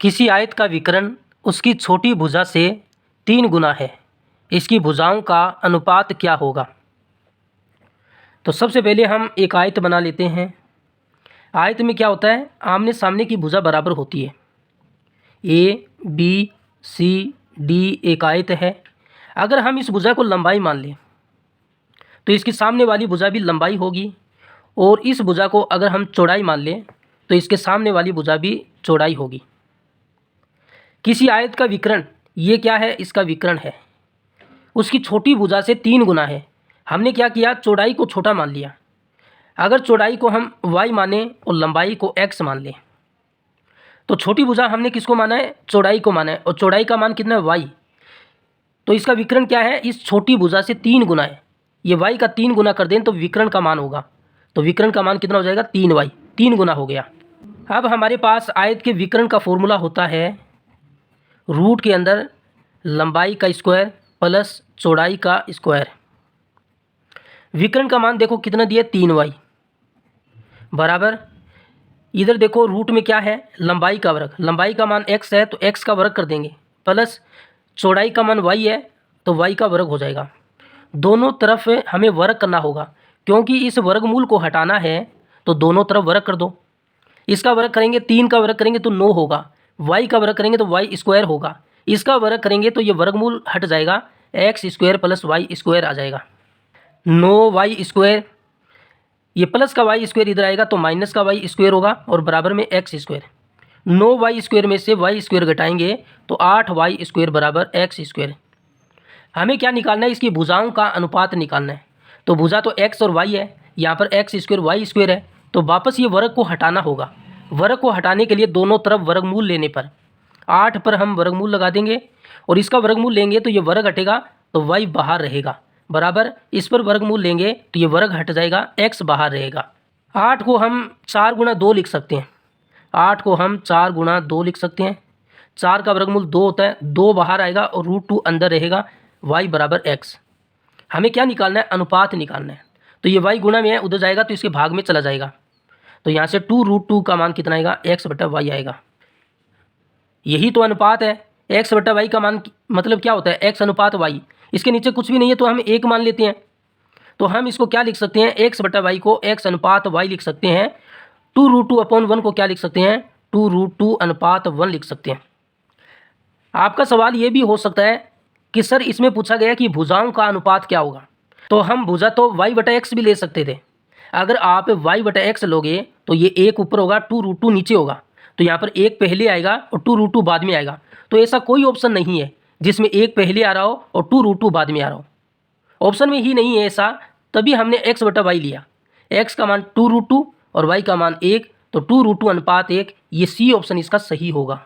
किसी आयत का विकर्ण उसकी छोटी भुजा से 3 गुना है, इसकी भुजाओं का अनुपात क्या होगा। तो सबसे पहले हम एक आयत बना लेते हैं। आयत में क्या होता है, आमने सामने की भुजा बराबर होती है। ए बी सी डी एक आयत है। अगर हम इस भुजा को लंबाई मान लें तो इसकी सामने वाली भुजा भी लंबाई होगी, और इस भुजा को अगर हम चौड़ाई मान लें तो इसके सामने वाली भुजा भी चौड़ाई होगी। किसी आयत का विकर्ण, ये क्या है, इसका विकर्ण है, उसकी छोटी भुजा से 3 गुना है। हमने क्या किया, चौड़ाई को छोटा मान लिया। अगर चौड़ाई को हम y माने और लंबाई को x मान लें तो छोटी भुजा हमने किसको माना है, चौड़ाई को माना है, और चौड़ाई का मान कितना है, y। तो इसका विकर्ण क्या है, इस छोटी भुजा से 3 गुना है। ये y का 3 गुना कर दें तो विकर्ण का मान होगा, तो विकर्ण का मान कितना हो जाएगा, 3y, 3 गुना हो गया। अब हमारे पास आयत के विकर्ण का फॉर्मूला होता है रूट के अंदर लंबाई का स्क्वायर प्लस चौड़ाई का स्क्वायर। विकर्ण का मान देखो कितना दिया, 3y बराबर, इधर देखो रूट में क्या है, लंबाई का वर्ग, लंबाई का मान x है तो x का वर्ग कर देंगे, प्लस चौड़ाई का मान y है तो y का वर्ग हो जाएगा। दोनों तरफ हमें वर्ग करना होगा, क्योंकि इस वर्गमूल को हटाना है तो दोनों तरफ वर्ग कर दो। इसका वर्ग करेंगे, 3 का वर्ग करेंगे तो 9 होगा, y का वर्ग करेंगे तो y स्क्वायर होगा, इसका वर्ग करेंगे तो ये वर्गमूल हट जाएगा, x square plus y square आ जाएगा। 9y स्क्वायर, ये प्लस का y स्क्वायर इधर आएगा तो माइनस का y स्क्वायर होगा, और बराबर में x स्क्वायर। 9y स्क्वायर में से y स्क्वायर घटाएंगे तो 8y स्क्वायर बराबर x स्क्वायर। हमें क्या निकालना है, इसकी भुजाओं का अनुपात निकालना है। तो भुजा तो x और y है, यहाँ पर x स्क्वायर y स्क्वायर है, तो वापस ये वर्ग को हटाना होगा। वर्ग को हटाने के लिए दोनों तरफ वर्गमूल लेने पर 8 पर हम वर्गमूल लगा देंगे, और इसका वर्गमूल लेंगे तो ये वर्ग हटेगा तो y बाहर रहेगा, बराबर इस पर वर्गमूल लेंगे तो ये वर्ग हट जाएगा, x बाहर रहेगा। 8 को हम 4 गुना 2 लिख सकते हैं, 8 को हम 4 गुना 2 लिख सकते हैं। 4 का वर्गमूल 2 होता है, 2 बाहर आएगा और √2 अंदर रहेगा, y बराबर x। हमें क्या निकालना है, अनुपात निकालना है। तो ये y गुना में है, उधर जाएगा तो इसके भाग में चला जाएगा, तो यहाँ से 2√2 का मान कितना आएगा, x बटा y आएगा। यही तो अनुपात है। x बटा y का मान मतलब क्या होता है, x अनुपात y। इसके नीचे कुछ भी नहीं है तो हम 1 मान लेते हैं, तो हम इसको क्या लिख सकते हैं, x बटा y को x अनुपात y लिख सकते हैं। 2√2/1 को क्या लिख सकते हैं, 2√2 अनुपात 1 लिख सकते हैं। आपका सवाल ये भी हो सकता है कि सर इसमें पूछा गया कि भुजाओं का अनुपात क्या होगा, तो हम भुजा तो y बटा x भी ले सकते थे। अगर आप y बटा x लोगे तो ये 1 ऊपर होगा, 2√2 नीचे होगा, तो यहाँ पर 1 पहले आएगा और 2√2 बाद में आएगा। तो ऐसा कोई ऑप्शन नहीं है जिसमें 1 पहले आ रहा हो और 2√2 बाद में आ रहा हो, ऑप्शन में ही नहीं है ऐसा, तभी हमने x बटा y लिया। x का मान 2√2 और y का मान 1, तो 2√2 अनुपात 1, ये सी ऑप्शन इसका सही होगा।